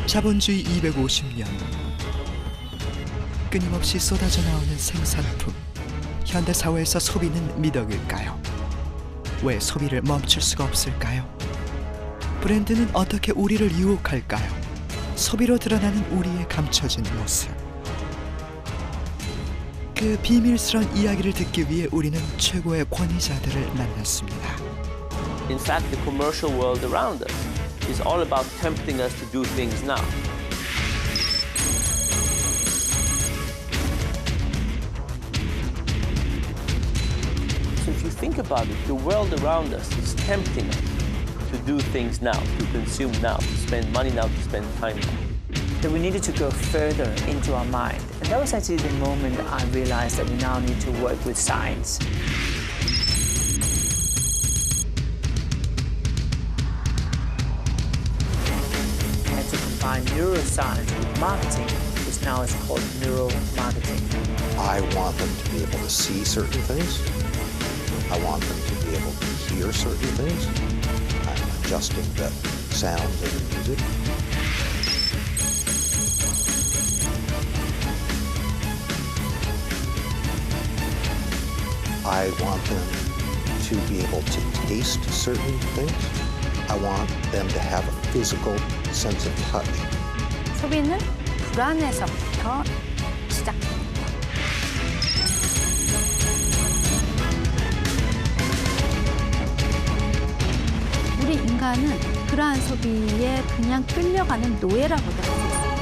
자본주의 250년, 끊임없이 쏟아져 나오는 생산품. 현대 사회에서 소비는 미덕일까요? 왜 소비를 멈출 수가 없을까요? 브랜드는 어떻게 우리를 유혹할까요? 소비로 드러나는 우리의 감춰진 모습. 그 비밀스러운 이야기를 듣기 위해 우리는 최고의 권위자들을 만났습니다. In fact, the commercial world around us is all about tempting us to do things now. So if you think about it, the world around us is tempting us to do things now, to consume now, to spend money now, to spend time now. That we needed to go further into our mind. And that was actually the moment I realized that we now need to work with science. And to combine neuroscience with marketing, which now is called neuromarketing. I want them to be able to see certain things. I want them to be able to hear certain things. I'm adjusting the sounds of the music. I want them to be able to taste certain things. I want them to have a physical sense of touch. 소비는 불안에서부터 시작됩니다. 우리 인간은 그러한 소비에 그냥 끌려가는 노예라고도 할 수 있습니다.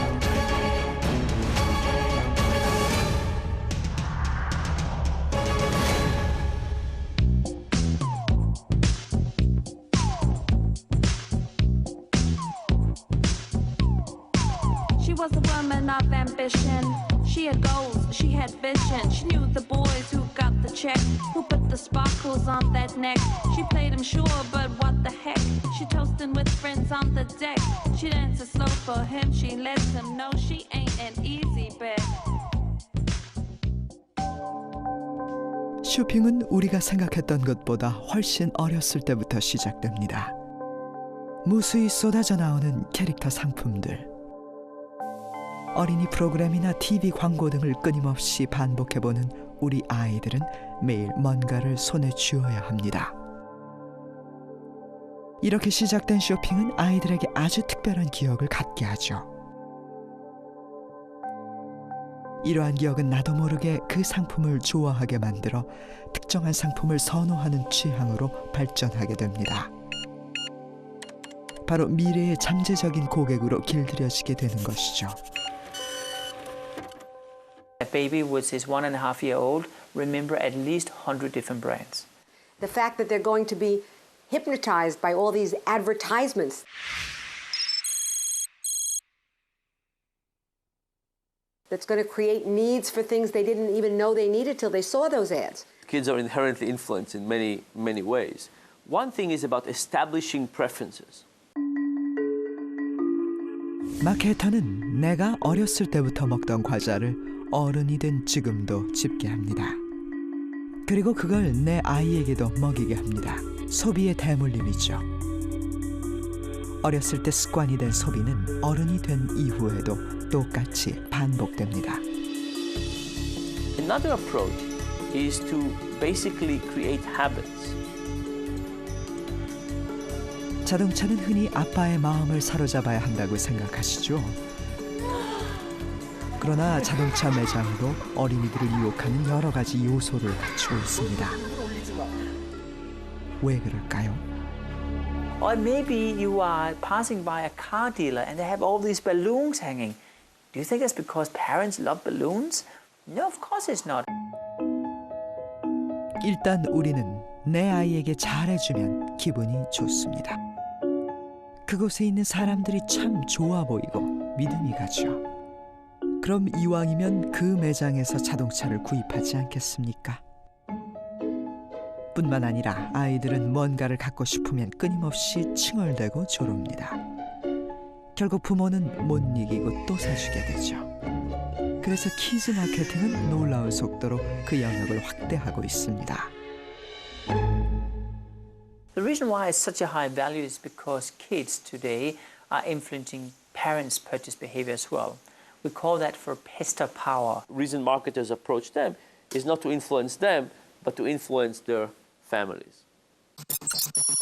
She was a woman of ambition. She had goals, she had vision. She knew the boys who got the check, who put the sparkles on that neck. She played him sure, but what the heck? She toasting with friends on the deck. She dances slow for him, she lets him know she ain't an easy bet. 쇼핑은 우리가 생각했던 것보다 훨씬 어렸을 때부터 시작됩니다. 무수히 쏟아져 나오는 캐릭터 상품들. 어린이 프로그램이나 TV 광고 등을 끊임없이 반복해보는 우리 아이들은 매일 뭔가를 손에 쥐어야 합니다. 이렇게 시작된 쇼핑은 아이들에게 아주 특별한 기억을 갖게 하죠. 이러한 기억은 나도 모르게 그 상품을 좋아하게 만들어 특정한 상품을 선호하는 취향으로 발전하게 됩니다. 바로 미래의 잠재적인 고객으로 길들여지게 되는 것이죠. A baby which is 1.5-year-old remember at least 100 different brands. The fact that they're going to be hypnotized by all these advertisements. That's going to create needs for things they didn't even know they needed till they saw those ads. Kids are inherently influenced in many, many ways. One thing is about establishing preferences. 마케터는 내가 어렸을 때부터 먹던 과자를 어른이 된 지금도 집게합니다. 그리고 그걸 내 아이에게도 먹이게 합니다. 소비의 대물림이죠. 어렸을 때 습관이 된 소비는 어른이 된 이후에도 똑같이 반복됩니다. Another approach is to basically create habits. 자동차는 흔히 아빠의 마음을 사로잡아야 한다고 생각하시죠? 그러나 자동차 매장도 어린이들을 유혹하는 여러 가지 요소를 갖추고 있습니다. 왜 그럴까요? Or maybe you are passing by a car dealer and they have all these balloons hanging. Do you think it's because parents love balloons? No, of course it's not. 일단 우리는 내 아이에게 잘해주면 기분이 좋습니다. 그곳에 있는 사람들이 참 좋아 보이고 믿음이 가죠. 그럼 이왕이면 그 매장에서 자동차를 구입하지 않겠습니까? 뿐만 아니라 아이들은 뭔가를 갖고 싶으면 끊임없이 칭얼대고 조릅니다. 결국 부모는 못 이기고 또 사주게 되죠. 그래서 키즈 마케팅은 놀라운 속도로 그 영역을 확대하고 있습니다. The reason why it's such a high value is because kids today are influencing parents' purchase behavior as well. We call that for pester power. Reason marketers approach them is not to influence them, but to influence their families.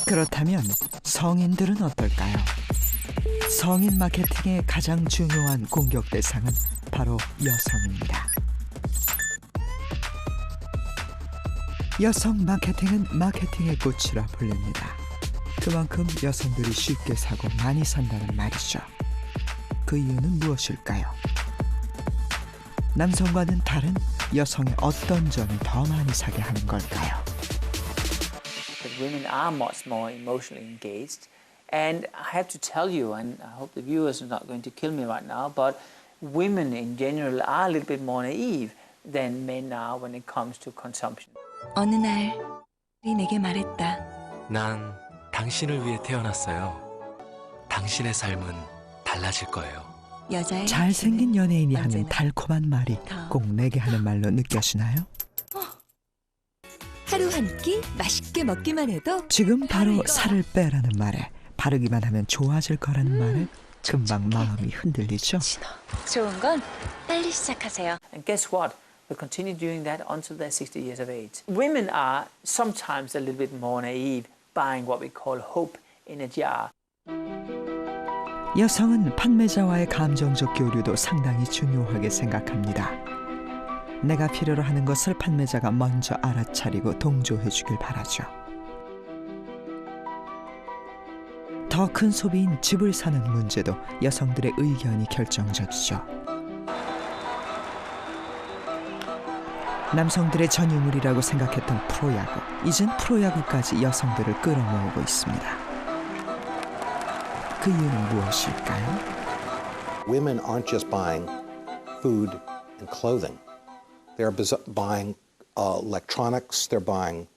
그렇다면 성인들은 어떨까요? 성인 마케팅의 가장 중요한 공격 대상은 바로 여성입니다. 여성 마케팅은 마케팅의 꽃이라 불립니다. 그만큼 여성들이 쉽게 사고 많이 산다는 말이죠. 그 이유는 무엇일까요? 남성과는 다른 여성의 어떤 점이 더 많이 사게 하는 걸까요? But women are much more emotionally engaged. And I have to tell you, and I hope the viewers are not going to kill me right now, but women in general are a little bit more naive than men are when it comes to consumption. 어느 날 내게 말했다. 난 당신을 위해 태어났어요. 당신의 삶은 달라질 거예요. 여자의 잘생긴 연예인이 하는 언제나 달콤한 말이 꼭 내게 하는 말로 느껴지나요? 하루 한 끼 맛있게 먹기만 해도 지금 바로 살을 빼라는 말에 바르기만 하면 좋아질 거라는 말에 금방 마음이 흔들리죠. 좋은 건 빨리 시작하세요. And guess what? We'll continue doing that until they're 60 years of age. Women are sometimes a little bit more naive, buying what we call hope in a jar. 여성은 판매자와의 감정적 교류도 상당히 중요하게 생각합니다. 내가 필요로 하는 것을 판매자가 먼저 알아차리고 동조해 주길 바라죠. 더 큰 소비인 집을 사는 문제도 여성들의 의견이 결정적이죠. 남성들의 전유물이라고 생각했던 프로야구, 이젠 프로야구까지 여성들을 끌어모으고 있습니다. 그 이유는 무엇일까요? Women aren't just buying food and clothing. They're buying electronics, they're buying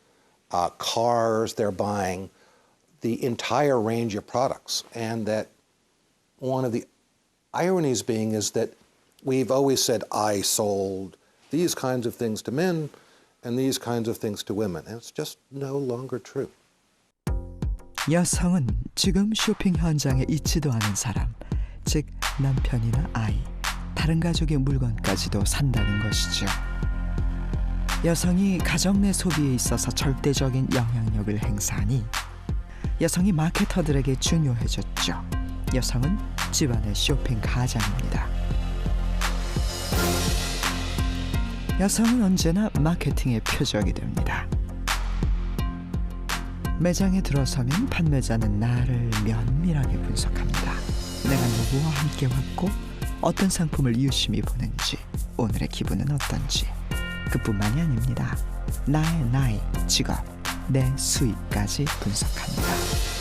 cars, they're buying the entire range of products. And that one of the ironies being is that we've always said, I sold these kinds of things to men and these kinds of things to women. And it's just no longer true. 여성은 지금 쇼핑 현장에 있지도 않은 사람, 즉 남편이나 아이, 다른 가족의 물건까지도 산다는 것이죠. 여성이 가정 내 소비에 있어서 절대적인 영향력을 행사하니 여성이 마케터들에게 중요해졌죠. 여성은 집안의 쇼핑 가장입니다. 여성은 언제나 마케팅의 표적이 됩니다. 매장에 들어서면 판매자는 나를 면밀하게 분석합니다. 내가 누구와 함께 왔고 어떤 상품을 유심히 보는지, 오늘의 기분은 어떤지. 그뿐만이 아닙니다. 나의 나이, 직업, 내 수입까지 분석합니다.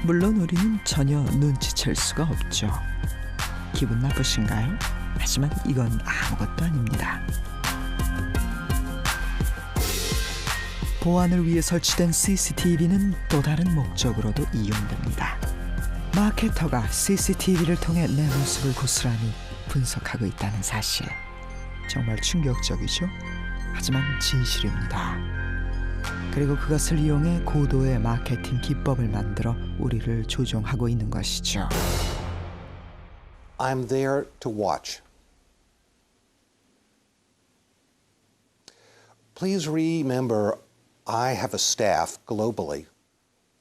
물론 우리는 전혀 눈치챌 수가 없죠. 기분 나쁘신가요? 하지만 이건 아무것도 아닙니다. 보안을 위해 설치된 CCTV는 또 다른 목적으로도 이용됩니다. 마케터가 CCTV를 통해 내 모습을 고스란히 분석하고 있다는 사실. 정말 충격적이죠? 하지만 진실입니다. 그리고 그것을 이용해 고도의 마케팅 기법을 만들어 우리를 조종하고 있는 것이죠. I'm there to watch. Please remember, I have a staff globally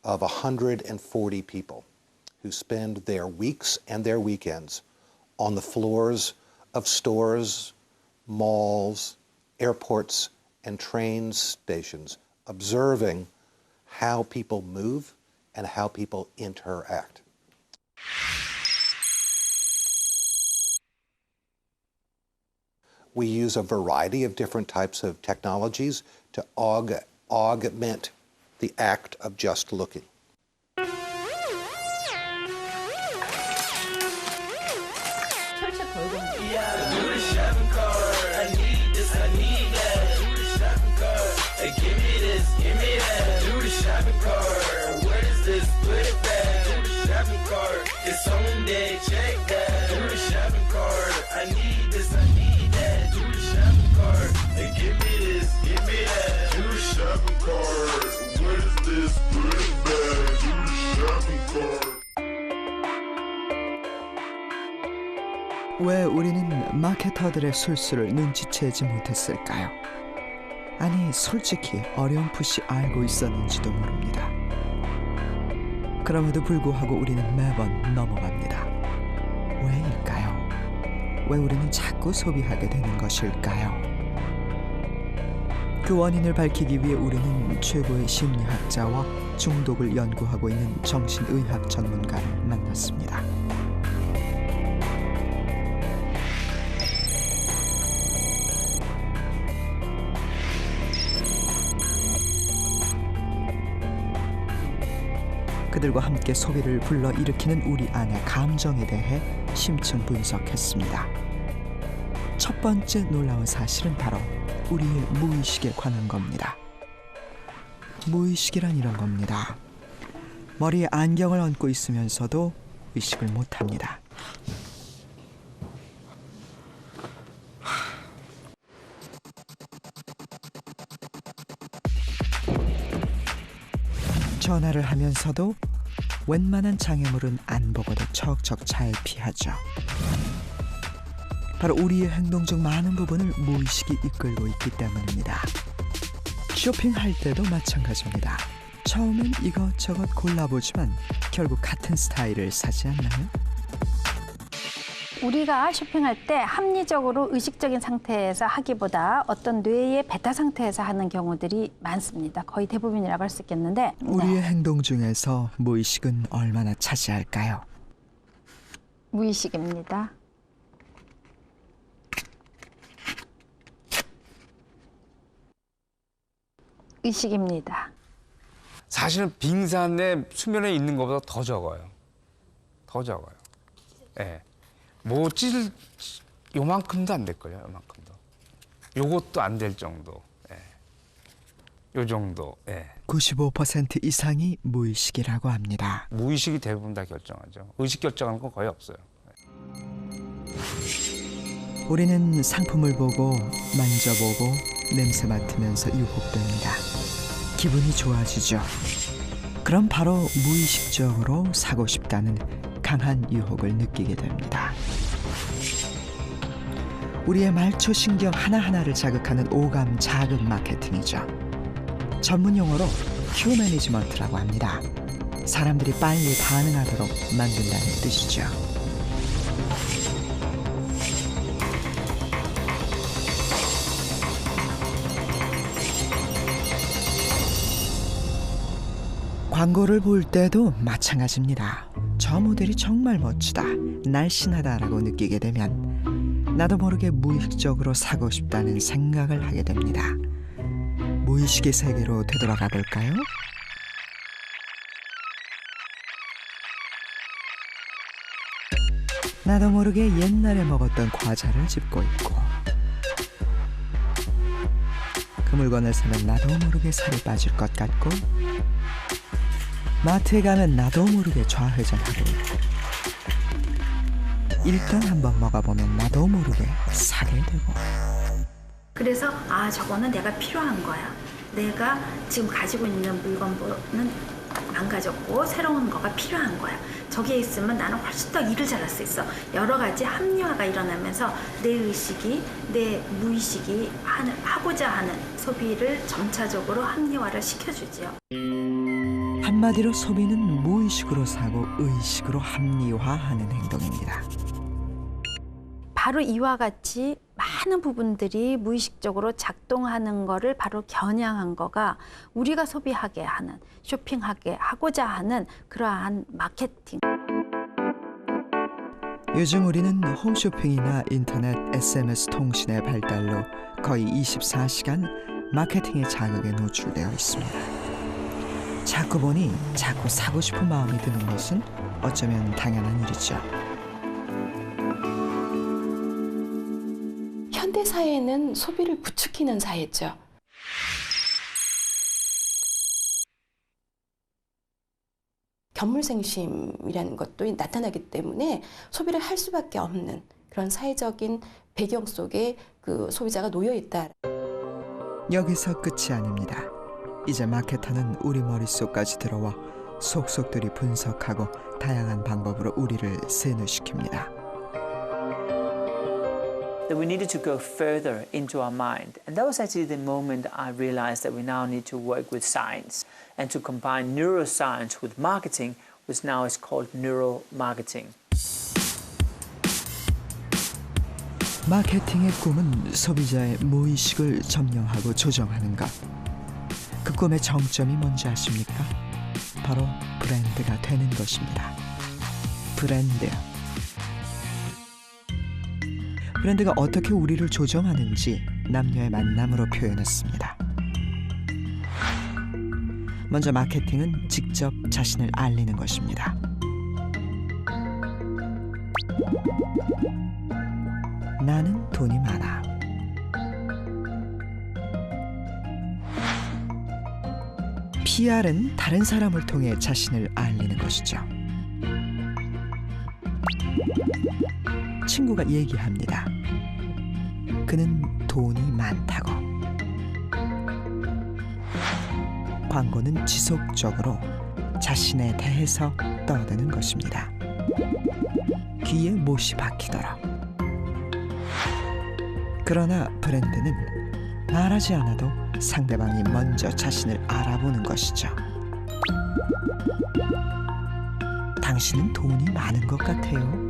of 140 people who spend their weeks and their weekends on the floors of stores, malls, airports, and train stations, observing how people move and how people interact. We use a variety of different types of technologies to augment the act of just looking. It's on there, check that. 왜 우리는 마케터들의 술수를 눈치채지 못했을까요? 아니, 솔직히 어렴풋이 알고 있었는지도 모릅니다. 그럼에도 불구하고 우리는 매번 넘어갑니다. 왜일까요? 왜 우리는 자꾸 소비하게 되는 것일까요? 그 원인을 밝히기 위해 우리는 최고의 심리학자와 중독을 연구하고 있는 정신의학 전문가를 만났습니다. 그들과 함께 소비를 불러일으키는 우리 안의 감정에 대해 심층 분석했습니다. 첫 번째 놀라운 사실은 바로 우리의 무의식에 관한 겁니다. 무의식이란 이런 겁니다. 머리에 안경을 얹고 있으면서도 의식을 못합니다. 전화를 하면서도 웬만한 장애물은 안 보고도 척척 잘 피하죠. 바로 우리의 행동 중 많은 부분을 무의식이 이끌고 있기 때문입니다. 쇼핑할 때도 마찬가지입니다. 처음엔 이것저것 골라보지만 결국 같은 스타일을 사지 않나요? 우리가 쇼핑할 때 합리적으로 의식적인 상태에서 하기보다 어떤 뇌의 베타 상태에서 하는 경우들이 많습니다. 거의 대부분이라고 할 수 있겠는데 우리의 행동 중에서 무의식은 얼마나 차지할까요? 무의식입니다. 의식입니다. 사실은 빙산의 수면에 있는 것보다 더 적어요. 더 적어요. 예. 뭐 요만큼도 안 될걸요. 요만큼도. 요것도 안 될 정도. 예. 요 정도. 예. 95% 이상이 무의식이라고 합니다. 무의식이 대부분 다 결정하죠. 의식 결정하는 건 거의 없어요. 우리는 상품을 보고 만져보고 냄새 맡으면서 유혹됩니다. 기분이 좋아지죠. 그럼 바로 무의식적으로 사고 싶다는 강한 유혹을 느끼게 됩니다. 우리의 말초신경 하나하나를 자극하는 오감 자극 마케팅이죠. 전문 용어로 큐 매니지먼트라고 합니다. 사람들이 빨리 반응하도록 만든다는 뜻이죠. 광고를 볼 때도 마찬가지입니다. 저 모델이 정말 멋지다, 날씬하다라고 느끼게 되면 나도 모르게 무의식적으로 사고 싶다는 생각을 하게 됩니다. 무의식의 세계로 되돌아가 볼까요? 나도 모르게 옛날에 먹었던 과자를 짚고 있고, 그 물건을 사면 나도 모르게 살이 빠질 것 같고, 마트에 가면 나도 모르게 좌회전하고 있고, 일단 한번 먹어보면 나도 모르게 사게 되고. 그래서 저거는 내가 필요한 거야. 내가 지금 가지고 있는 물건보다는 망가졌고 새로운 거가 필요한 거야. 저기에 있으면 나는 훨씬 더 일을 잘할 수 있어. 여러 가지 합리화가 일어나면서 내 의식이, 내 무의식이 하고자 하는 소비를 점차적으로 합리화를 시켜주죠. 한마디로 소비는 무의식으로 사고 의식으로 합리화하는 행동입니다. 바로 이와 같이 많은 부분들이 무의식적으로 작동하는 거를 바로 겨냥한 거가 우리가 소비하게 하는, 쇼핑하게 하고자 하는 그러한 마케팅. 요즘 우리는 홈쇼핑이나 인터넷, SMS 통신의 발달로 거의 24시간 마케팅의 자극에 노출되어 있습니다. 자꾸 보니 자꾸 사고 싶은 마음이 드는 것은 어쩌면 당연한 일이죠. 현대 사회는 소비를 부추기는 사회죠. 견물생심이라는 것도 나타나기 때문에 소비를 할 수밖에 없는 그런 사회적인 배경 속에 그 소비자가 놓여 있다. 여기서 끝이 아닙니다. 이제 마케터는 우리 머릿속까지 들어와 속속들이 분석하고 다양한 방법으로 우리를 세뇌시킵니다. that we needed to go further into our mind. And that was actually the moment I realized that we now need to work with science and to combine neuroscience with marketing, which now is called neuromarketing. 마케팅의 꿈은 소비자의 무의식을 점령하고 조정하는 것. 그 꿈의 정점이 뭔지 아십니까? 바로 브랜드가 되는 것입니다. 브랜드. 브랜드가 어떻게 우리를 조정하는지 남녀의 만남으로 표현했습니다. 먼저 마케팅은 직접 자신을 알리는 것입니다. 나는 돈이 많아. PR은 다른 사람을 통해 자신을 알리는 것이죠. 친구가 얘기합니다. 그는 돈이 많다고. 광고는 지속적으로 자신에 대해서 떠드는 것입니다. 귀에 못이 박히도록. 그러나 브랜드는 말하지 않아도 상대방이 먼저 자신을 알아보는 것이죠. 당신은 돈이 많은 것 같아요.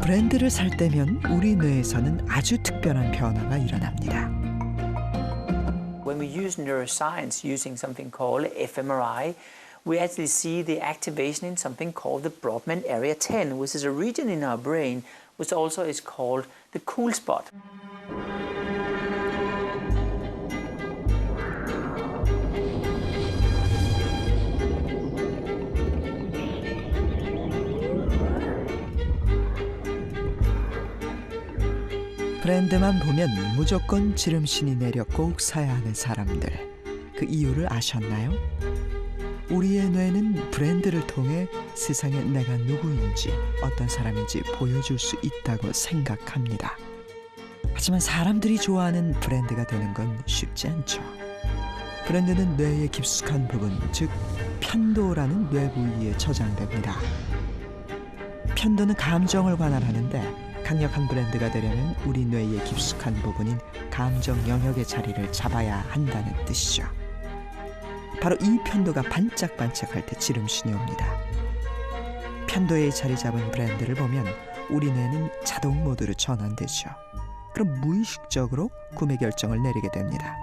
브랜드를 살 때면 우리 뇌에서는 아주 특별한 변화가 일어납니다. When we use neuroscience using something called fMRI, we actually see the activation in something called the Brodmann Area 10, which is a region in our brain which also is called the cool spot. 브랜드만 보면 무조건 지름신이 내려 꼭 사야 하는 사람들. 그 이유를 아셨나요? 우리의 뇌는 브랜드를 통해 세상에 내가 누구인지 어떤 사람인지 보여줄 수 있다고 생각합니다. 하지만 사람들이 좋아하는 브랜드가 되는 건 쉽지 않죠. 브랜드는 뇌의 깊숙한 부분, 즉 편도라는 뇌 부위에 저장됩니다. 편도는 감정을 관할하는데 강력한 브랜드가 되려면 우리 뇌의 깊숙한 부분인 감정 영역의 자리를 잡아야 한다는 뜻이죠. 바로 이 편도가 반짝반짝할 때 지름신이 옵니다. 편도에 자리 잡은 브랜드를 보면 우리 뇌는 자동 모드로 전환되죠. 그럼 무의식적으로 구매 결정을 내리게 됩니다.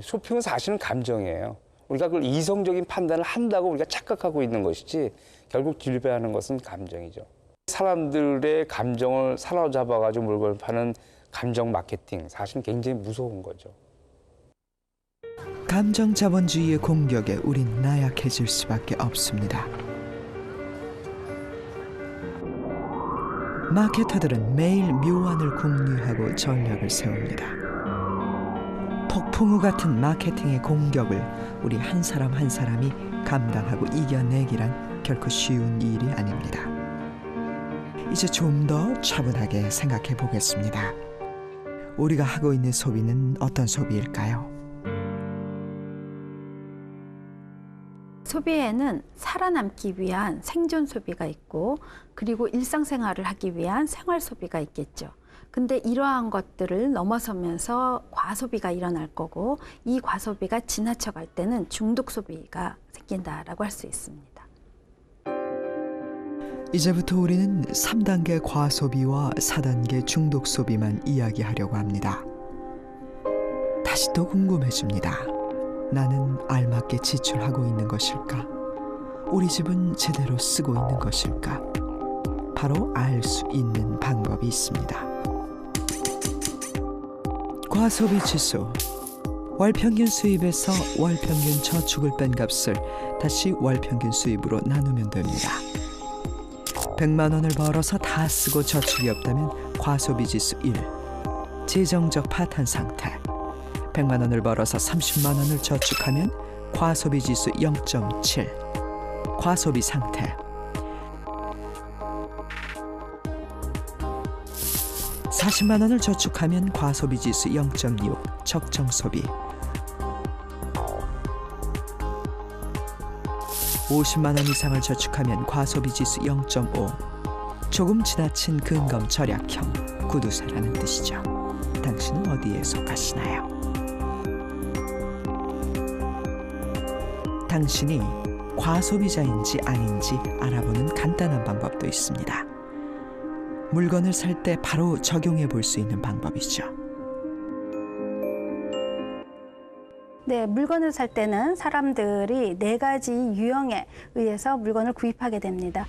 쇼핑은 사실은 감정이에요. 우리가 그걸 이성적인 판단을 한다고 우리가 착각하고 있는 것이지 결국 지배하는 것은 감정이죠. 사람들의 감정을 사로잡아가지고 물건을 파는 감정 마케팅, 사실은 굉장히 무서운 거죠. 감정 자본주의의 공격에 우린 나약해질 수밖에 없습니다. 마케터들은 매일 묘안을 궁리하고 전략을 세웁니다. 폭풍우 같은 마케팅의 공격을 우리 한 사람 한 사람이 감당하고 이겨내기란 결코 쉬운 일이 아닙니다. 이제 좀 더 차분하게 생각해 보겠습니다. 우리가 하고 있는 소비는 어떤 소비일까요? 소비에는 살아남기 위한 생존 소비가 있고 그리고 일상생활을 하기 위한 생활 소비가 있겠죠. 근데 이러한 것들을 넘어서면서 과소비가 일어날 거고 이 과소비가 지나쳐갈 때는 중독 소비가 생긴다라고 할 수 있습니다. 이제부터 우리는 3단계 과소비와 4단계 중독 소비만 이야기하려고 합니다. 다시 또 궁금해집니다. 나는 알맞게 지출하고 있는 것일까? 우리 집은 제대로 쓰고 있는 것일까? 바로 알 수 있는 방법이 있습니다. 과소비 지수. 월평균 수입에서 월평균 저축을 뺀 값을 다시 월평균 수입으로 나누면 됩니다. 100만 원을 벌어서 다 쓰고 저축이 없다면 과소비 지수 1. 재정적 파탄 상태. 100만 원을 벌어서 30만 원을 저축하면 과소비 지수 0.7. 과소비 상태. 40만 원을 저축하면 과소비 지수 0.6. 적정 소비. 50만 원 이상을 저축하면 과소비 지수 0.5. 조금 지나친 근검 절약형 구두쇠라는 뜻이죠. 당신은 어디에 속하시나요? 당신이 과소비자인지 아닌지 알아보는 간단한 방법도 있습니다. 물건을 살 때 바로 적용해 볼 수 있는 방법이죠. 네, 물건을 살 때는 사람들이 4가지 유형에 의해서 물건을 구입하게 됩니다.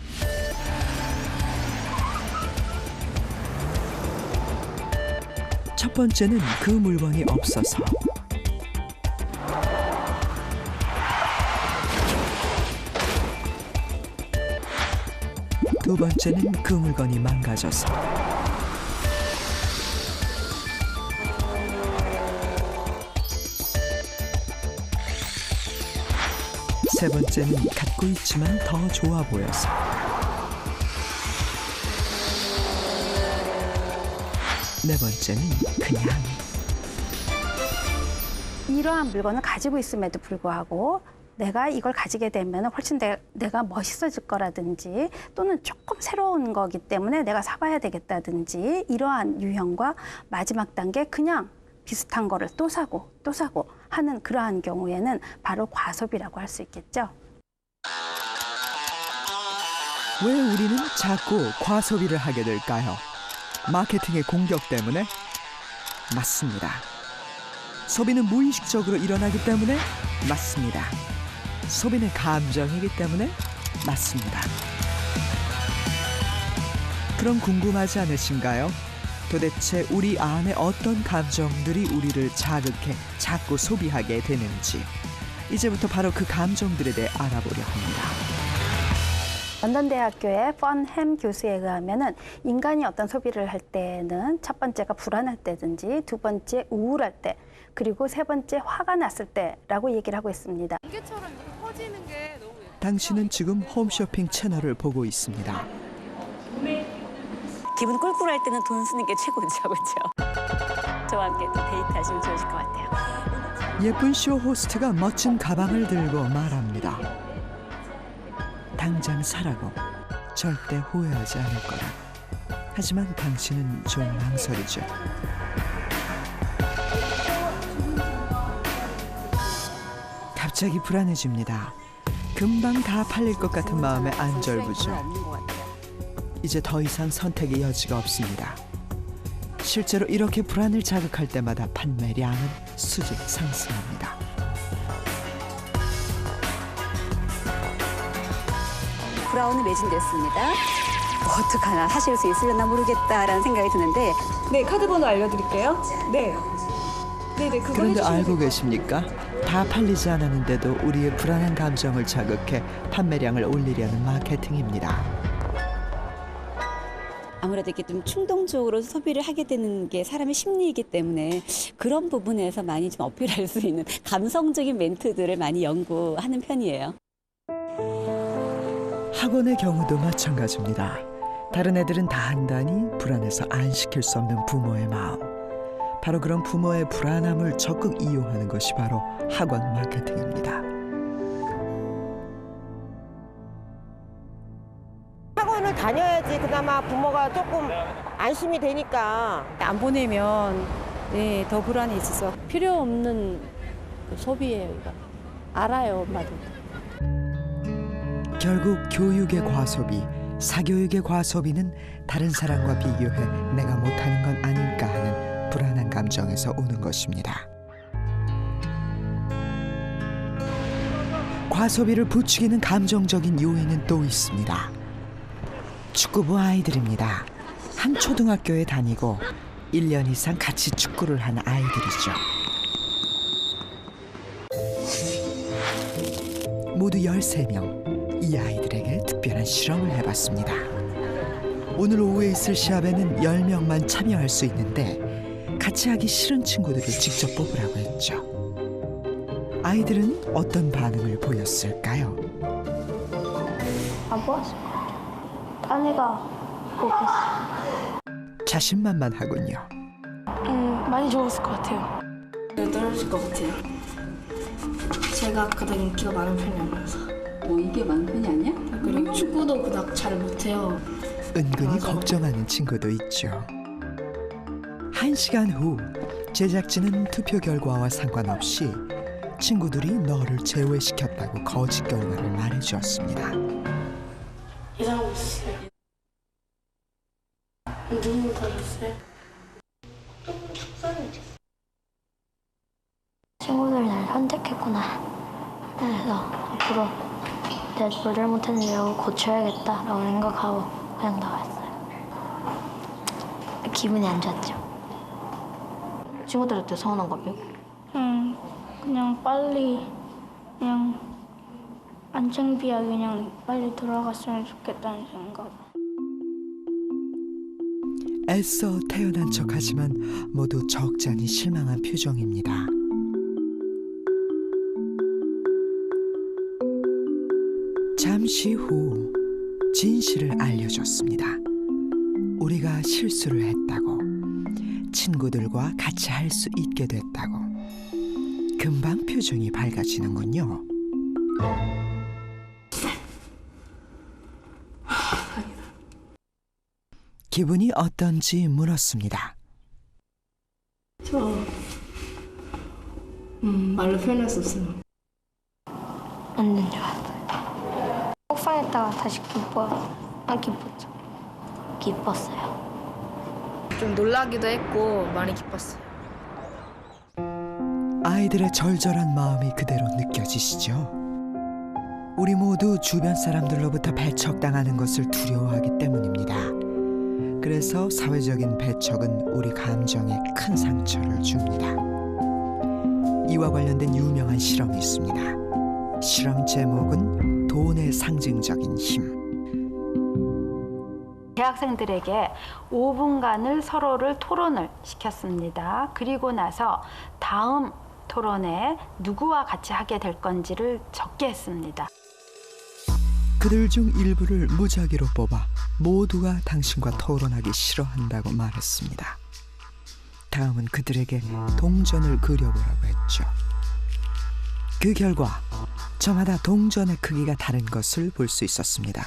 첫 번째는 그 물건이 없어서, 두 번째는 그 물건이 망가져서, 세 번째는 갖고 있지만 더 좋아 보여서, 네 번째는 그냥. 이러한 물건을 가지고 있음에도 불구하고 내가 이걸 가지게 되면 훨씬 내가 멋있어질 거라든지 또는 조금 새로운 거기 때문에 내가 사봐야 되겠다든지 이러한 유형과 마지막 단계 그냥 비슷한 거를 또 사고 또 사고 하는 그러한 경우에는 바로 과소비라고 할 수 있겠죠. 왜 우리는 자꾸 과소비를 하게 될까요? 마케팅의 공격 때문에? 맞습니다. 소비는 무의식적으로 일어나기 때문에? 맞습니다. 소비는 감정이기 때문에? 맞습니다. 그럼 궁금하지 않으신가요? 도대체 우리 안에 어떤 감정들이 우리를 자극해 자꾸 소비하게 되는지 이제부터 바로 그 감정들에 대해 알아보려 합니다. 런던 대학교의 펀햄 교수에 의하면은 인간이 어떤 소비를 할 때는 첫 번째가 불안할 때든지 두 번째 우울할 때 그리고 세 번째 화가 났을 때라고 얘기를 하고 있습니다. 안개처럼 이렇게 퍼지는 게 너무 예뻐요. 당신은 지금 홈쇼핑 채널을 보고 있습니다. 기분 꿀꿀할 때는 돈 쓰는 게 최고죠, 그렇죠? 저와 함께 또 데이트하시면 좋으실 것 같아요. 예쁜 쇼 호스트가 멋진 가방을 들고 말합니다. 당장 사라고. 절대 후회하지 않을 거라. 하지만 당신은 좀 망설이죠. 갑자기 불안해집니다. 금방 다 팔릴 것 같은 마음에 안절부절. 이제 더 이상 선택의 여지가 없습니다. 실제로 이렇게 불안을 자극할 때마다 판매량은 수직 상승합니다. 브라운이 매진됐습니다. 어떡하나 하실 수 있으려나 모르겠다라는 생각이 드는데 네, 카드 번호 알려드릴게요. 네. 네네, 그거 그런데 해주시면 알고 계십니까? 다 팔리지 않았는데도 우리의 불안한 감정을 자극해 판매량을 올리려는 마케팅입니다. 아무래도 이렇게 좀 충동적으로 소비를 하게 되는 게 사람의 심리이기 때문에 그런 부분에서 많이 좀 어필할 수 있는 감성적인 멘트들을 많이 연구하는 편이에요. 학원의 경우도 마찬가지입니다. 다른 애들은 다 한다니 불안해서 안 시킬 수 없는 부모의 마음. 바로 그런 부모의 불안함을 적극 이용하는 것이 바로 학원 마케팅입니다. 학원을 다녀야지 그나마 부모가 조금 안심이 되니까. 안 보내면 네, 더 불안이 있어서 필요 없는 소비예요. 이거 알아요, 엄마도. 결국 교육의 과소비, 사교육의 과소비는 다른 사람과 비교해 내가 못하는 건 아닐까 하는 불안한 감정에서 오는 것입니다. 과소비를 부추기는 감정적인 요인은 또 있습니다. 축구부 아이들입니다. 한 초등학교에 다니고 1년 이상 같이 축구를 한 아이들이죠. 모두 13명. 이 아이들에게 특별한 실험을 해봤습니다. 오늘 오후에 있을 시합에는 10명만 참여할 수 있는데 같이 하기 싫은 친구들을 직접 뽑으라고 했죠. 아이들은 어떤 반응을 보였을까요? 안 보았을 것 같아요. 아내가 뽑혔어요. 자신만만하군요. 많이 좋았을 것 같아요. 떨어질 것 같아요. 제가 그닥 인기가 많은 편이 아니라서. 인기가 많은 편이 아니야? 그리고 축구도 그닥 잘 못해요. 은근히 걱정하는 친구도 있죠. 1시간 후 제작진은 투표 결과와 상관없이 친구들이 너를 제외시켰다고 거짓 결과를 말해주었습니다. 이상하고 있어요. 눈물 터졌어요. 조금 속상해졌어. 친구들 날 선택했구나. 그래서 앞으로 내가 뭘 잘못했는지 이거 고쳐야겠다라고 생각하고 그냥 나왔어요. 기분이 안 좋았죠. 친구들한테 서운한 거 빼고? 그냥 빨리 그냥 안 창피하게 그냥 빨리 돌아갔으면 좋겠다는 생각. 애써 태어난 척하지만 모두 적잖이 실망한 표정입니다. 잠시 후 진실을 알려줬습니다. 우리가 실수를 했다고, 친구들과 같이 할 수 있게 됐다고. 금방 표정이 밝아지는군요. 기분이 어떤지 물었습니다. 저 말로 표현할 수 없어요. 완전 좋았어요. 속상했다가 다시 안 기뻤죠. 기뻤어요. 좀 놀라기도 했고 많이 기뻤어요. 아이들의 절절한 마음이 그대로 느껴지시죠? 우리 모두 주변 사람들로부터 배척당하는 것을 두려워하기 때문입니다. 그래서 사회적인 배척은 우리 감정에 큰 상처를 줍니다. 이와 관련된 유명한 실험이 있습니다. 실험 제목은 돈의 상징적인 힘. 대학생들에게 5분간을 서로를 토론을 시켰습니다. 그리고 나서 다음 토론에 누구와 같이 하게 될 건지를 적게 했습니다. 그들 중 일부를 무작위로 뽑아 모두가 당신과 토론하기 싫어한다고 말했습니다. 다음은 그들에게 동전을 그려보라고 했죠. 그 결과 저마다 동전의 크기가 다른 것을 볼 수 있었습니다.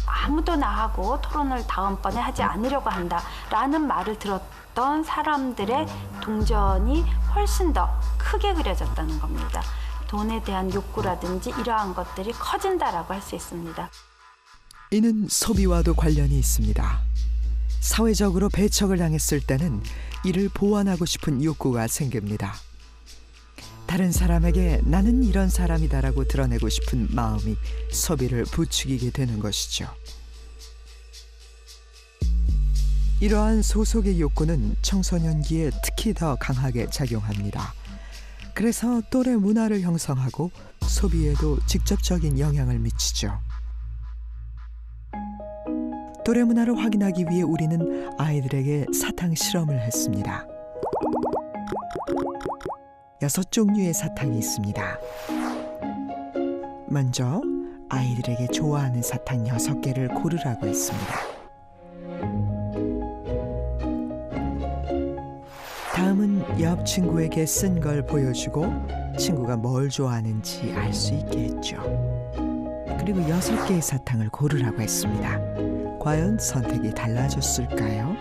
아무도 나하고 토론을 다음번에 하지 않으려고 한다라는 말을 들었던 사람들의 동전이 훨씬 더 크게 그려졌다는 겁니다. 돈에 대한 욕구라든지 이러한 것들이 커진다라고 할 수 있습니다. 이는 소비와도 관련이 있습니다. 사회적으로 배척을 당했을 때는 이를 보완하고 싶은 욕구가 생깁니다. 다른 사람에게 나는 이런 사람이다라고 드러내고 싶은 마음이 소비를 부추기게 되는 것이죠. 이러한 소속의 욕구는 청소년기에 특히 더 강하게 작용합니다. 그래서 또래 문화를 형성하고 소비에도 직접적인 영향을 미치죠. 또래 문화를 확인하기 위해 우리는 아이들에게 사탕 실험을 했습니다. 6종류의 사탕이 있습니다. 먼저 아이들에게 좋아하는 사탕 6개를 고르라고 했습니다. 다음은 옆 친구에게 쓴 걸 보여주고 친구가 뭘 좋아하는지 알 수 있게 했죠. 그리고 6개의 사탕을 고르라고 했습니다. 과연 선택이 달라졌을까요?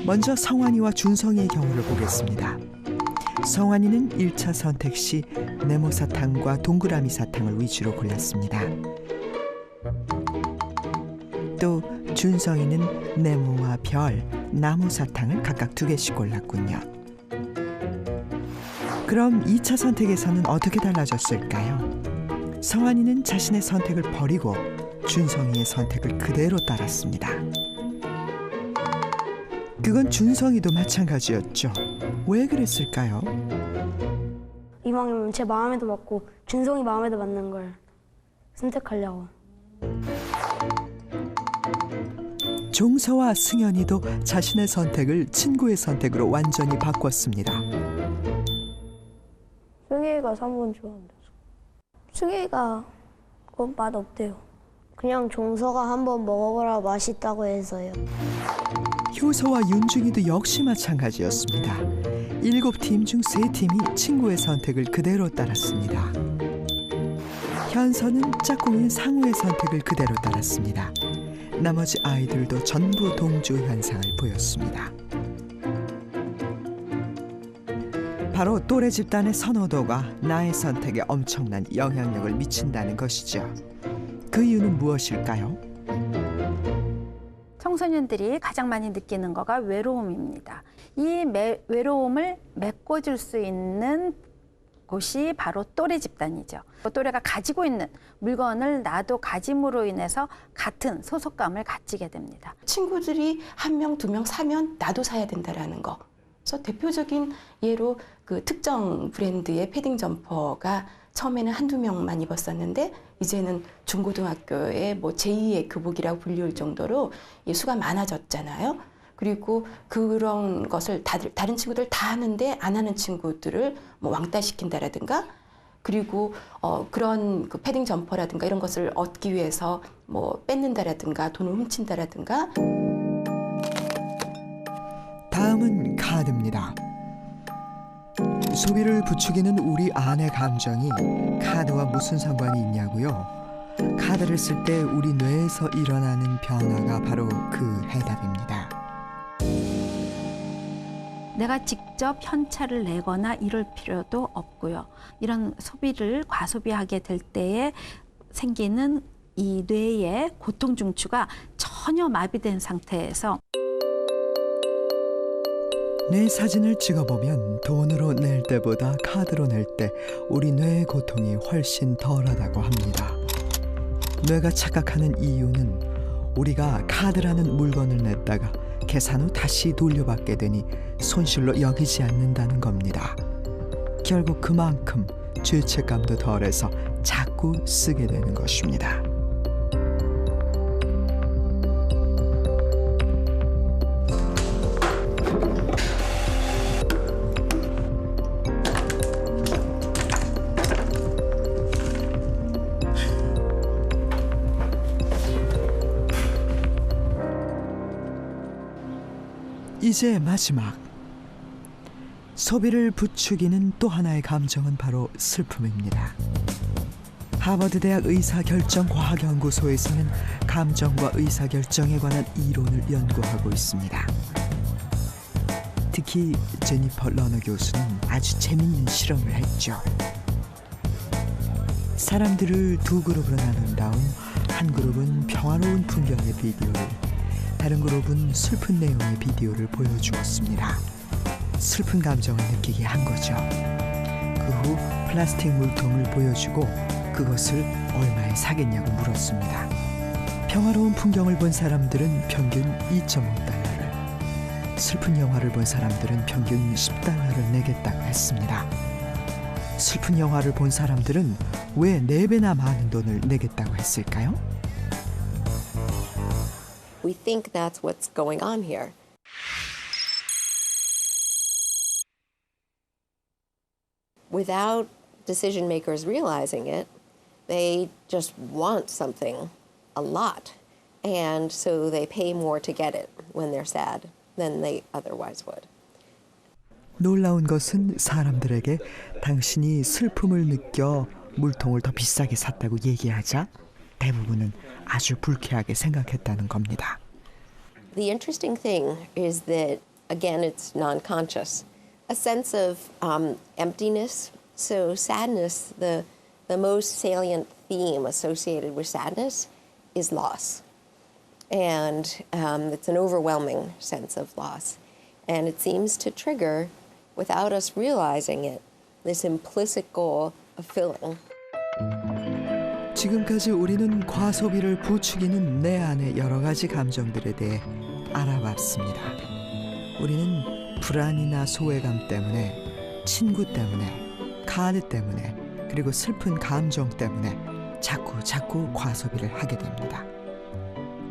먼저 성환이와 준성이의 경우를 보겠습니다. 성환이는 1차 선택 시 네모 사탕과 동그라미 사탕을 위주로 골랐습니다. 또 준성이는 네모와 별, 나무 사탕을 각각 2개씩 골랐군요. 그럼 2차 선택에서는 어떻게 달라졌을까요? 성환이는 자신의 선택을 버리고 준성이의 선택을 그대로 따랐습니다. 그건 준성이도 마찬가지였죠. 왜 그랬을까요? 이왕이면 제 마음에도 맞고 준성이 마음에도 맞는 걸 선택하려고. 종서와 승현이도 자신의 선택을 친구의 선택으로 완전히 바꿨습니다. 승혜가 3번 좋아한다. 승혜가 그건 맛없대요. 그냥 종서가 한번 먹어보라 맛있다고 해서요. 효서와 윤중이도 역시 마찬가지였습니다. 7팀 중 3팀이 친구의 선택을 그대로 따랐습니다. 현서는 짝꿍인 상우의 선택을 그대로 따랐습니다. 나머지 아이들도 전부 동조 현상을 보였습니다. 바로 또래 집단의 선호도가 나의 선택에 엄청난 영향력을 미친다는 것이죠. 그 이유는 무엇일까요? 청소년들이 가장 많이 느끼는 거가 외로움입니다. 이 외로움을 메꿔줄 수 있는 곳이 바로 또래 집단이죠. 또래가 가지고 있는 물건을 나도 가짐으로 인해서 같은 소속감을 가지게 됩니다. 친구들이 1명, 2명 사면 나도 사야 된다라는 거. 그래서 대표적인 예로 그 특정 브랜드의 패딩 점퍼가 처음에는 1~2명만 입었었는데 이제는 중고등학교의 뭐 제2의 교복이라고 불릴 정도로 수가 많아졌잖아요. 그리고 그런 것을 다른 친구들 다 하는데 안 하는 친구들을 뭐 왕따시킨다라든가, 그리고 그런 그 패딩 점퍼라든가 이런 것을 얻기 위해서 뭐 뺏는다라든가 돈을 훔친다라든가. 다음은 카드입니다. 소비를 부추기는 우리 안의 감정이 카드와 무슨 상관이 있냐고요? 카드를 쓸 때 우리 뇌에서 일어나는 변화가 바로 그 해답입니다. 내가 직접 현찰을 내거나 이럴 필요도 없고요. 이런 소비를 과소비하게 될 때에 생기는 이 뇌의 고통 중추가 전혀 마비된 상태에서 뇌 사진을 찍어보면 돈으로 낼 때보다 카드로 낼 때 우리 뇌의 고통이 훨씬 덜하다고 합니다. 뇌가 착각하는 이유는 우리가 카드라는 물건을 냈다가 계산 후 다시 돌려받게 되니 손실로 여기지 않는다는 겁니다. 결국 그만큼 죄책감도 덜해서 자꾸 쓰게 되는 것입니다. 이제 마지막. 소비를 부추기는 또 하나의 감정은 바로 슬픔입니다. 하버드 대학 의사결정과학연구소에서는 감정과 의사결정에 관한 이론을 연구하고 있습니다. 특히 제니퍼 러너 교수는 아주 재밌는 실험을 했죠. 사람들을 두 그룹으로 나눈 다음 한 그룹은 평화로운 풍경의 비디오를, 다른 그룹은 슬픈 내용의 비디오를 보여주었습니다. 슬픈 감정을 느끼게 한 거죠. 그 후 플라스틱 물통을 보여주고 그것을 얼마에 사겠냐고 물었습니다. 평화로운 풍경을 본 사람들은 평균 2.5달러를, 슬픈 영화를 본 사람들은 평균 10달러를 내겠다고 했습니다. 슬픈 영화를 본 사람들은 왜 4배나 많은 돈을 내겠다고 했을까요? We think that's what's going on here. Without decision makers realizing it, they just want something a lot. And so they pay more to get it when they're sad than they otherwise would. 놀라운 것은 사람들에게 당신이 슬픔을 느껴 물통을 더 비싸게 샀다고 얘기하자 대부분은 아주 불쾌하게 생각했다는 겁니다. The interesting thing is that, again, it's non-conscious. A sense of emptiness. So sadness, the most salient theme associated with sadness is loss. And it's an overwhelming sense of loss. And it seems to trigger, without us realizing it, this implicit goal of filling. 지금까지 우리는 과소비를 부추기는 내 안의 여러 가지 감정들에 대해 알아봤습니다. 우리는 불안이나 소외감 때문에, 친구 때문에, 카드 때문에, 그리고 슬픈 감정 때문에 자꾸 과소비를 하게 됩니다.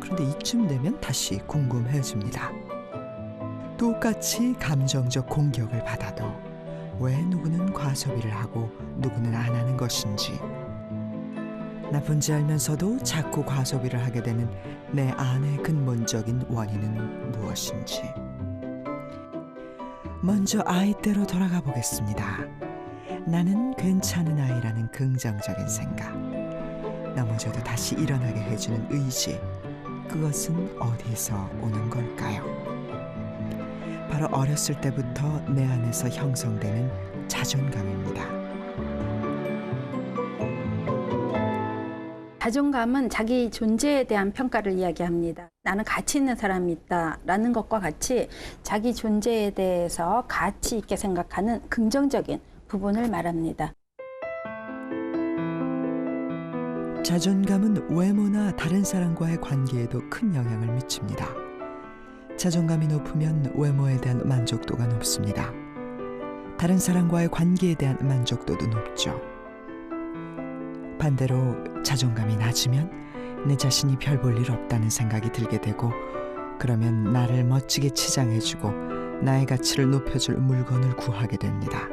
그런데 이쯤 되면 다시 궁금해집니다. 똑같이 감정적 공격을 받아도 왜 누구는 과소비를 하고 누구는 안 하는 것인지, 나쁜지 알면서도 자꾸 과소비를 하게 되는 내 안의 근본적인 원인은 무엇인지. 먼저 아이 때로 돌아가 보겠습니다. 나는 괜찮은 아이라는 긍정적인 생각. 넘어져도 다시 일어나게 해주는 의지, 그것은 어디서 오는 걸까요? 바로 어렸을 때부터 내 안에서 형성되는 자존감입니다. 자존감은 자기 존재에 대한 평가를 이야기합니다. 나는 가치 있는 사람이 있다라는 것과 같이 자기 존재에 대해서 가치 있게 생각하는 긍정적인 부분을 말합니다. 자존감은 외모나 다른 사람과의 관계에도 큰 영향을 미칩니다. 자존감이 높으면 외모에 대한 만족도가 높습니다. 다른 사람과의 관계에 대한 만족도도 높죠. 반대로 자존감이 낮으면 내 자신이 별 볼 일 없다는 생각이 들게 되고, 그러면 나를 멋지게 치장해주고 나의 가치를 높여줄 물건을 구하게 됩니다.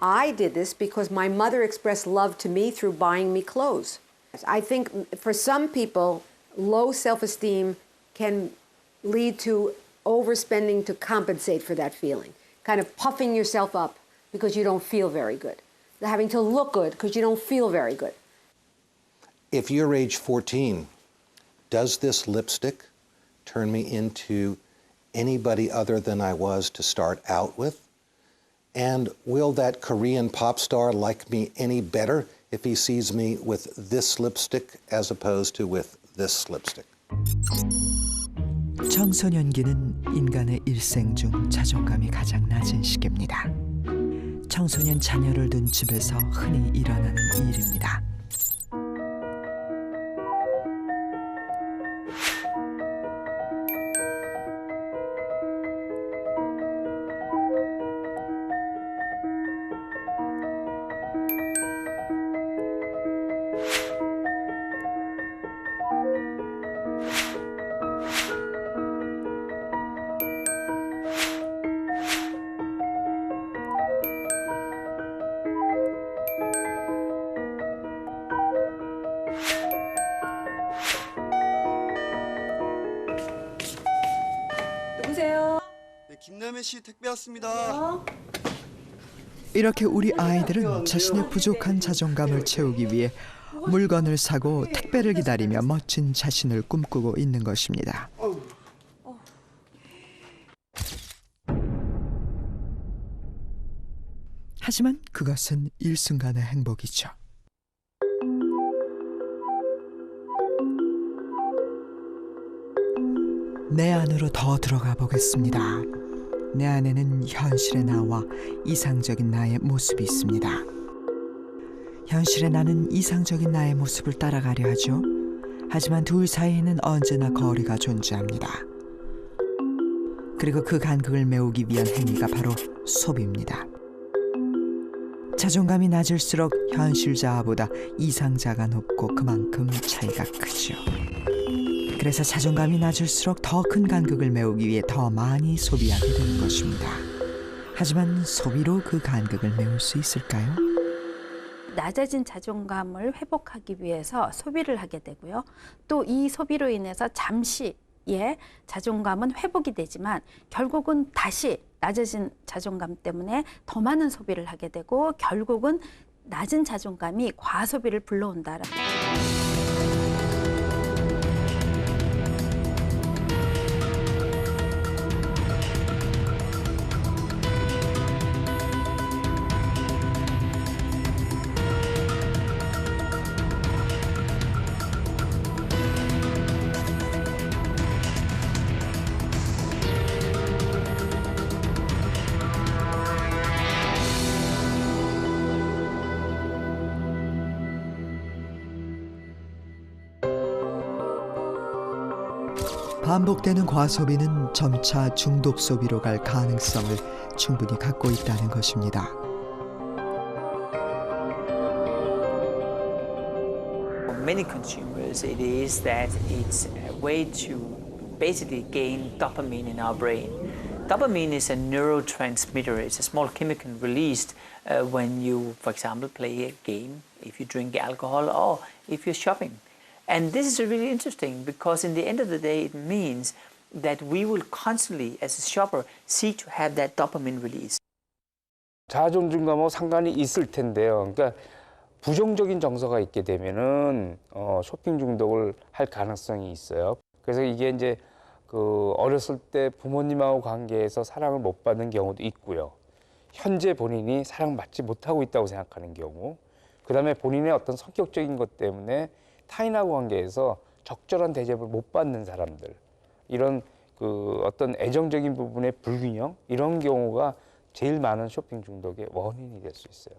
I did this because my mother expressed love to me through buying me clothes. I think for some people, low self-esteem can lead to overspending to compensate for that feeling, kind of puffing yourself up because you don't feel very good, having to look good because you don't feel very good. If you're age 14, does this lipstick turn me into anybody other than I was to start out with? And will that Korean pop star like me any better if he sees me with this lipstick as opposed to with this lipstick? 청소년기는 인간의 일생 중 자존감이 가장 낮은 시기입니다. 청소년 자녀를 둔 집에서 흔히 일어나는 일입니다. 누구세요? 네, 김남혜 씨 택배 왔습니다. 이렇게 우리 아이들은 자신의 부족한 자존감을 채우기 위해 물건을 사고 택배를 기다리며 멋진 자신을 꿈꾸고 있는 것입니다. 하지만 그것은 일순간의 행복이죠. 내 안으로 더 들어가 보겠습니다. 내 안에는 현실의 나와 이상적인 나의 모습이 있습니다. 현실의 나는 이상적인 나의 모습을 따라가려 하죠. 하지만 둘 사이에는 언제나 거리가 존재합니다. 그리고 그 간극을 메우기 위한 행위가 바로 소비입니다. 자존감이 낮을수록 현실자아보다 이상자가 높고 그만큼 차이가 크죠. 그래서 자존감이 낮을수록 더 큰 간극을 메우기 위해 더 많이 소비하게 되는 것입니다. 하지만 소비로 그 간극을 메울 수 있을까요? 낮아진 자존감을 회복하기 위해서 소비를 하게 되고요. 또 이 소비로 인해서 잠시의 자존감은 회복이 되지만 결국은 다시 낮아진 자존감 때문에 더 많은 소비를 하게 되고 결국은 낮은 자존감이 과소비를 불러온다. 반복되는 과소비는 점차 중독 소비로 갈 가능성을 충분히 갖고 있다는 것입니다. For many consumers, it is that it's a way to basically gain dopamine in our brain. Dopamine is a neurotransmitter. It's a small chemical released when you, for example, play a game, if you drink alcohol, or if you're shopping. And this is really interesting because in the end of the day, it means that we will constantly, as a shopper, seek to have that dopamine release. 자존감하고 상관이 있을 텐데요. 그러니까 부정적인 정서가 있게 되면은 쇼핑 중독을 할 가능성이 있어요. 그래서 이게 이제 그 어렸을 때 부모님하고 관계에서 사랑을 못 받는 경우도 있고요. 현재 본인이 사랑받지 못하고 있다고 생각하는 경우, 그다음에 본인의 어떤 성격적인 것 때문에 타인하고 관계에서 적절한 대접을 못 받는 사람들, 이런 그 어떤 애정적인 부분의 불균형, 이런 경우가 제일 많은 쇼핑 중독의 원인이 될 수 있어요.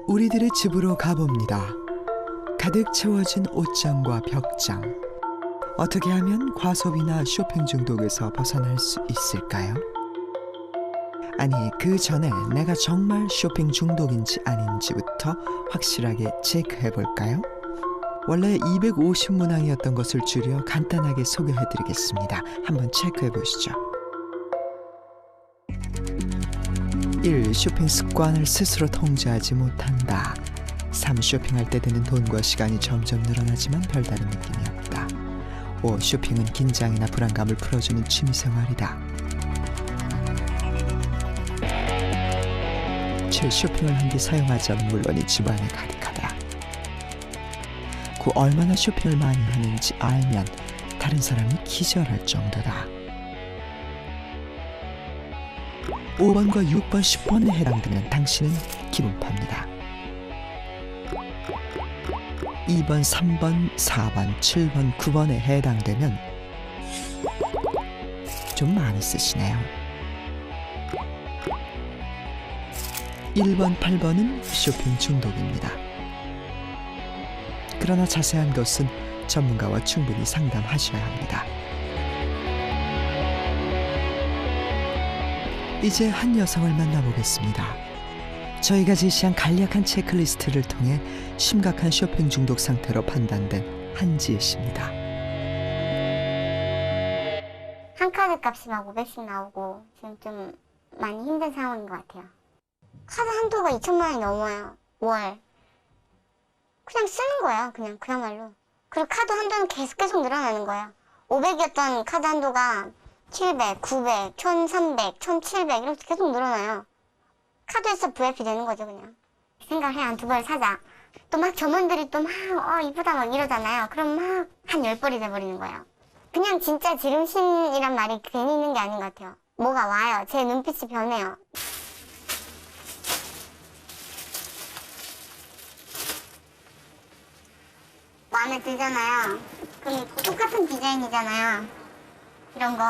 우리들의 집으로 가봅니다. 가득 채워진 옷장과 벽장. 어떻게 하면 과소비나 쇼핑 중독에서 벗어날 수 있을까요? 아니, 그 전에 내가 정말 쇼핑 중독인지 아닌지부터 확실하게 체크해 볼까요? 원래 250문항이었던 것을 줄여 간단하게 소개해 드리겠습니다. 한번 체크해 보시죠. 1. 쇼핑 습관을 스스로 통제하지 못한다. 3. 쇼핑할 때 드는 돈과 시간이 점점 늘어나지만 별다른 느낌이 없다. 5. 쇼핑은 긴장이나 불안감을 풀어주는 취미생활이다. 7. 쇼핑을 한 뒤 사용하지 않은 물건이 집안에 가득하다. 9. 얼마나 쇼핑을 많이 하는지 알면 다른 사람이 기절할 정도다. 5번과 6번, 10번에 해당되면 당신은 기분파입니다. 2번, 3번, 4번, 7번, 9번에 해당되면 좀 많이 쓰시네요. 1번, 8번은 쇼핑 중독입니다. 그러나 자세한 것은 전문가와 충분히 상담하셔야 합니다. 이제 한 여성을 만나보겠습니다. 저희가 제시한 간략한 체크리스트를 통해 심각한 쇼핑 중독 상태로 판단된 한지혜 씨입니다. 한 카드 값이 막 500씩 나오고 지금 좀 많이 힘든 상황인 것 같아요. 카드 한도가 2천만 원이 넘어요. 월. 그냥 쓰는 거예요. 그냥 그야말로. 그리고 카드 한도는 계속 늘어나는 거예요. 500이었던 카드 한도가 700, 900, 1300, 1700 이렇게 계속 늘어나요. 카드에서 VIP 되는 거죠, 그냥. 생각해, 한 2벌 사자. 또 막 점원들이 또 막, 이쁘다 막 이러잖아요. 그럼 막 한 10벌이 돼버리는 거예요. 그냥 진짜 지름신이란 말이 괜히 있는 게 아닌 것 같아요. 뭐가 와요. 제 눈빛이 변해요. 마음에 들잖아요. 그럼 똑같은 디자인이잖아요. 이런 거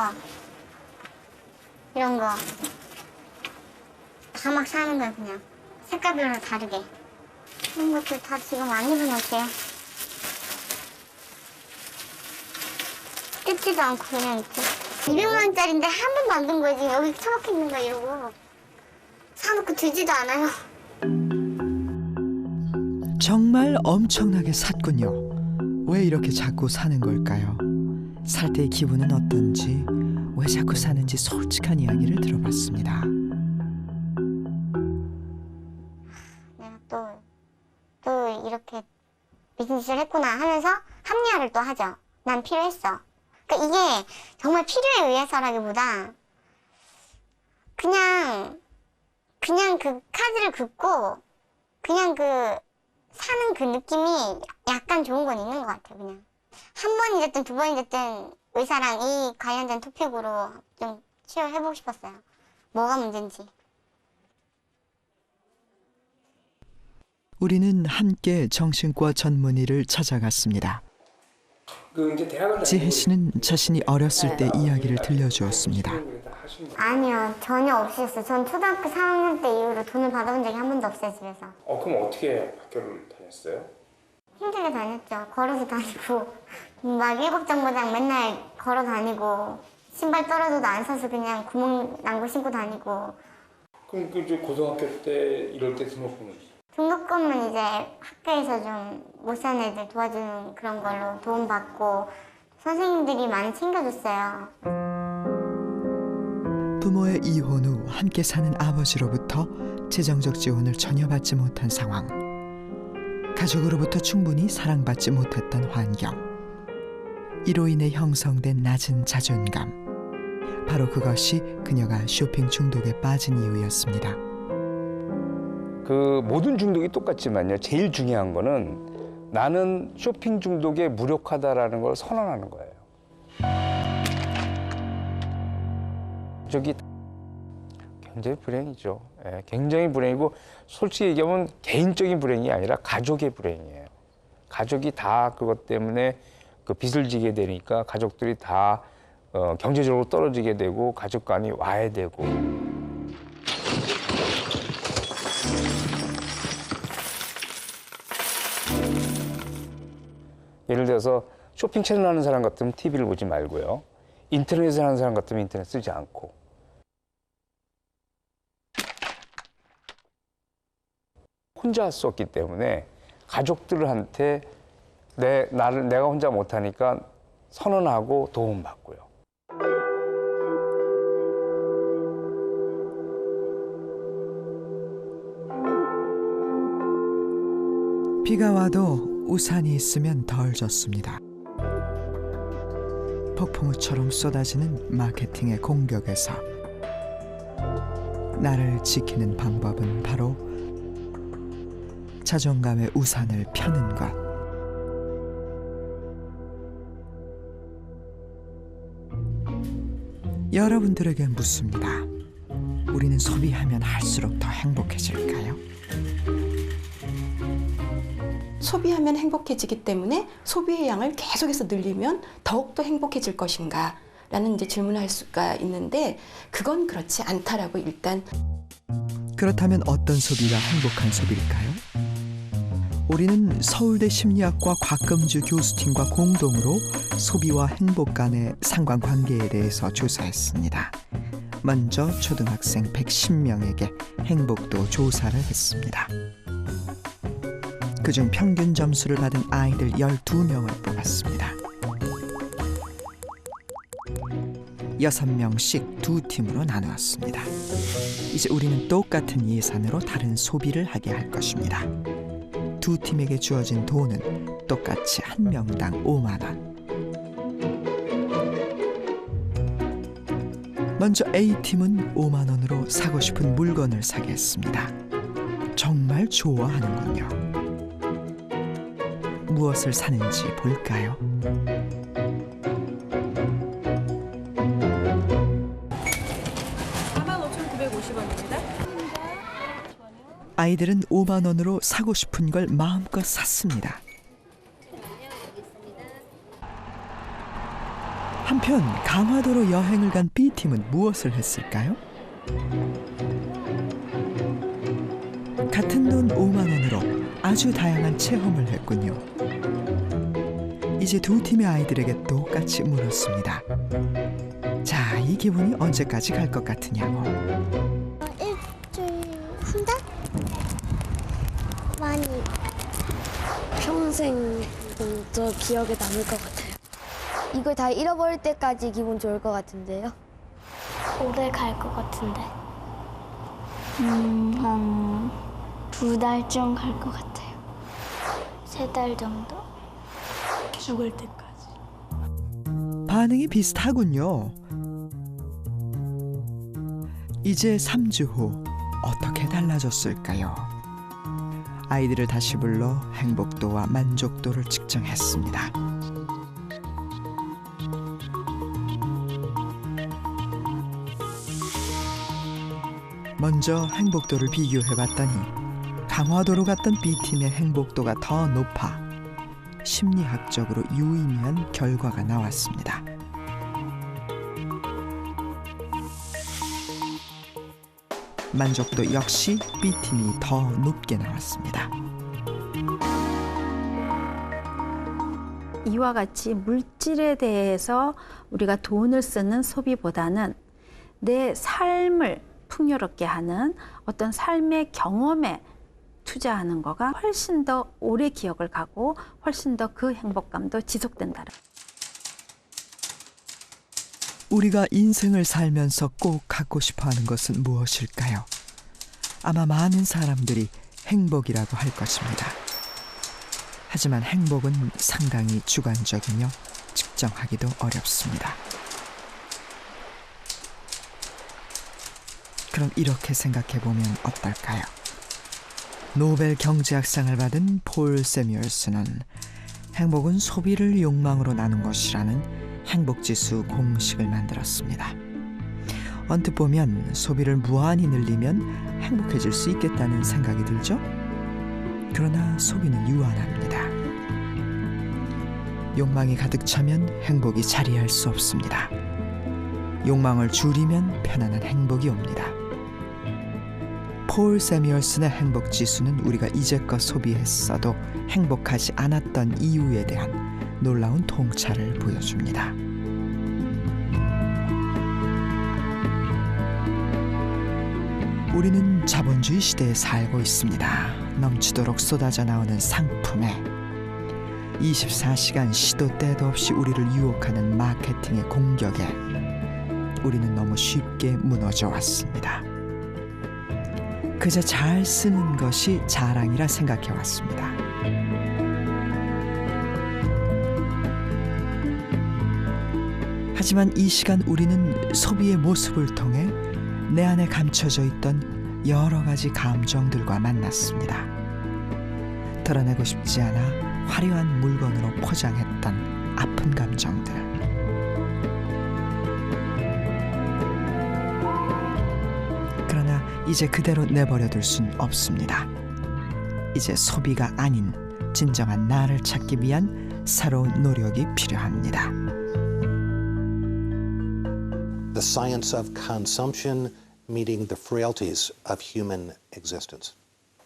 다 막 사는 거예요. 그냥 색깔별로 다르게. 이런 것들 다 지금 안 입은 옷이에요. 뜯지도 않고 그냥 있지. 200만 원짜리인데 한 번도 안 든 거예요. 지금 여기 처박혀 있는 거 이러고 사놓고 들지도 않아요. 정말 엄청나게 샀군요. 왜 이렇게 자꾸 사는 걸까요? 살 때의 기분은 어떤지, 왜 자꾸 사는지 솔직한 이야기를 들어봤습니다. 내가 또 이렇게 비즈니스를 했구나 하면서 합리화를 또 하죠. 난 필요했어. 그러니까 이게 정말 필요에 의해서라기보다 그냥 그 카드를 긋고 그냥 그 사는 그 느낌이 약간 좋은 건 있는 것 같아요. 그냥 한 번이 됐든 두 번이 됐든 의사랑 이 관련된 토픽으로 좀 치료해보고 싶었어요. 뭐가 문제인지. 우리는 함께 정신과 전문의를 찾아갔습니다. 지혜 씨는 자신이 어렸을 때 이야기를 들려주었습니다. 아니요, 전혀 없으셨어요. 전 초등학교 3학년 때 이후로 돈을 받아본 적이 한 번도 없어요, 집에서. 그럼 어떻게 학교를 다녔어요? 힘들게 다녔죠. 걸어서 다니고 막 일곡정거장 맨날 걸어 다니고 신발 떨어져도 안 사서 그냥 구멍 난 거 신고 다니고. 그럼 그 고등학교 때 이럴 때 등록금은? 등록금은 이제 학교에서 좀 못 사는 애들 도와주는 그런 걸로 도움받고 선생님들이 많이 챙겨줬어요. 부모의 이혼 후 함께 사는 아버지로부터 재정적 지원을 전혀 받지 못한 상황. 가족으로부터 충분히 사랑받지 못했던 환경. 이로 인해 형성된 낮은 자존감. 바로 그것이 그녀가 쇼핑 중독에 빠진 이유였습니다. 그 모든 중독이 똑같지만요. 제일 중요한 거는 나는 쇼핑 중독에 무력하다라는 걸 선언하는 거예요. 저기 굉장히 불행이죠. 예, 굉장히 불행이고 솔직히 얘기하면 개인적인 불행이 아니라 가족의 불행이에요. 가족이 다 그것 때문에 그 빚을 지게 되니까 가족들이 다 경제적으로 떨어지게 되고 가족 간이 와야 되고. 예를 들어서 쇼핑 채널 하는 사람 같으면 TV를 보지 말고요. 인터넷에 하는 사람 같으면 인터넷 쓰지 않고. 혼자 할 수 없기 때문에 가족들한테 내가 혼자 못하니까 선언하고 도움받고요. 비가 와도 우산이 있으면 덜 젖습니다. 폭풍우처럼 쏟아지는 마케팅의 공격에서 나를 지키는 방법은 바로 자존감의 우산을 펴는 것. 여러분들에게 묻습니다. 우리는 소비하면 할수록 더 행복해질까요? 소비하면 행복해지기 때문에 소비의 양을 계속해서 늘리면 더욱더 행복해질 것인가? 라는 이제 질문을 할 수가 있는데 그건 그렇지 않다라고 일단. 그렇다면 어떤 소비가 행복한 소비일까요? 우리는 서울대 심리학과 곽금주 교수팀과 공동으로 소비와 행복 간의 상관관계에 대해서 조사했습니다. 먼저 초등학생 110명에게 행복도 조사를 했습니다. 그중 평균 점수를 받은 아이들 12명을 뽑았습니다. 6명씩 두 팀으로 나누었습니다. 이제 우리는 똑같은 예산으로 다른 소비를 하게 할 것입니다. 두 팀에게 주어진 돈은 똑같이 한 명당 5만 원. 먼저 A팀은 5만 원으로 사고 싶은 물건을 사겠습니다. 정말 좋아하는군요. 무엇을 사는지 볼까요? 아이들은 5만 원으로 사고 싶은 걸 마음껏 샀습니다. 한편 강화도로 여행을 간 B팀은 무엇을 했을까요? 같은 돈 5만 원으로 아주 다양한 체험을 했군요. 이제 두 팀의 아이들에게 똑같이 물었습니다. 자, 이 기분이 언제까지 갈 것 같으냐고. 일주일, 한 달? 많이. 평생 저 기억에 남을 것 같아요. 이걸 다 잃어버릴 때까지 기분 좋을 것 같은데요. 오래 갈 것 같은데. 한 2달쯤 갈 것 같아요. 3달 정도? 죽을 때까지. 반응이 비슷하군요. 이제 3주 후 어떻게 달라졌을까요? 아이들을 다시 불러 행복도와 만족도를 측정했습니다. 먼저 행복도를 비교해봤더니 강화도로 갔던 B팀의 행복도가 더 높아 심리학적으로 유의미한 결과가 나왔습니다. 만족도 역시 B팀이 더 높게 나왔습니다. 이와 같이 물질에 대해서 우리가 돈을 쓰는 소비보다는 내 삶을 풍요롭게 하는 어떤 삶의 경험에 투자하는 거가 훨씬 더 오래 기억을 가고 훨씬 더 그 행복감도 지속된다. 우리가 인생을 살면서 꼭 갖고 싶어하는 것은 무엇일까요? 아마 많은 사람들이 행복이라고 할 것입니다. 하지만 행복은 상당히 주관적이며 측정하기도 어렵습니다. 그럼 이렇게 생각해보면 어떨까요? 노벨 경제학상을 받은 폴 세뮤얼스는 행복은 소비를 욕망으로 나눈 것이라는 행복지수 공식을 만들었습니다. 언뜻 보면 소비를 무한히 늘리면 행복해질 수 있겠다는 생각이 들죠? 그러나 소비는 유한합니다. 욕망이 가득 차면 행복이 자리할 수 없습니다. 욕망을 줄이면 편안한 행복이 옵니다. 폴 세뮤얼슨의 행복지수는 우리가 이제껏 소비했어도 행복하지 않았던 이유에 대한 놀라운 통찰을 보여줍니다. 우리는 자본주의 시대에 살고 있습니다. 넘치도록 쏟아져 나오는 상품에 24시간 시도 때도 없이 우리를 유혹하는 마케팅의 공격에 우리는 너무 쉽게 무너져 왔습니다. 그저 잘 쓰는 것이 자랑이라 생각해 왔습니다. 하지만 이 시간 우리는 소비의 모습을 통해 내 안에 감춰져 있던 여러 가지 감정들과 만났습니다. 드러내고 싶지 않아 화려한 물건으로 포장했던 아픈 감정들. 그러나 이제 그대로 내버려둘 순 없습니다. 이제 소비가 아닌 진정한 나를 찾기 위한 새로운 노력이 필요합니다. The science of consumption meeting the frailties of human existence.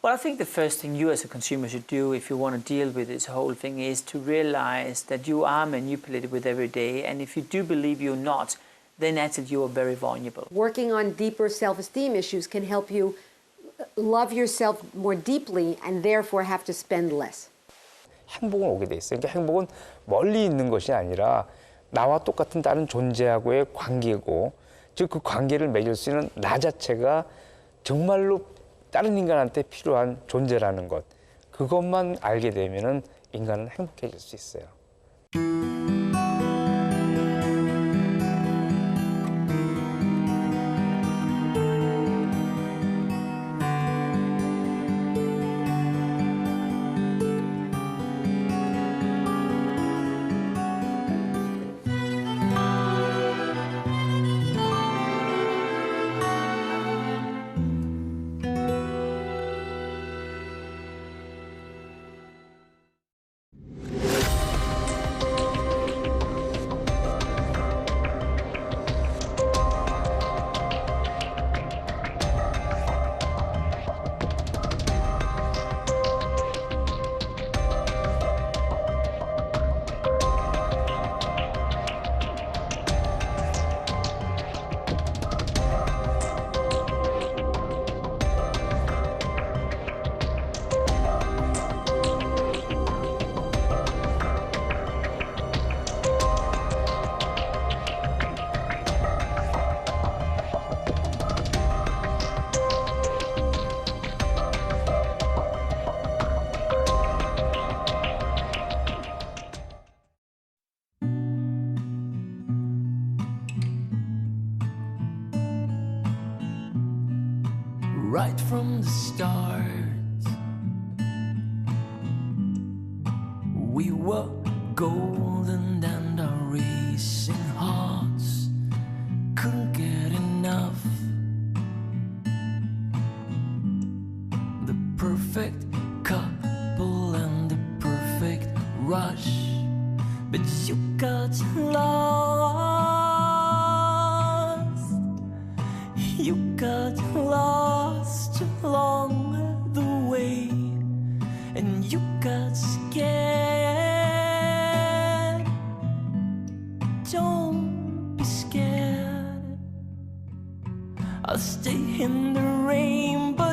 Well, I think the first thing you as a consumer should do if you want to deal with this whole thing is to realize that you are manipulated with every day, and if you do believe you're not, then actually you are very vulnerable. Working on deeper self-esteem issues can help you love yourself more deeply and therefore have to spend less. 행복은 오게 돼 있어요. 그러니까 행복은 멀리 있는 것이 아니라 나와 똑같은 다른 존재하고의 관계고, 즉 그 관계를 맺을 수 있는 나 자체가 정말로 다른 인간한테 필요한 존재라는 것, 그것만 알게 되면은 인간은 행복해질 수 있어요. Right from the start, we were golden and our racing hearts couldn't get enough. perfect couple and the perfect rush, but you got lost. You got lost along the way, and you got scared. Don't be scared. I'll stay in the rain, but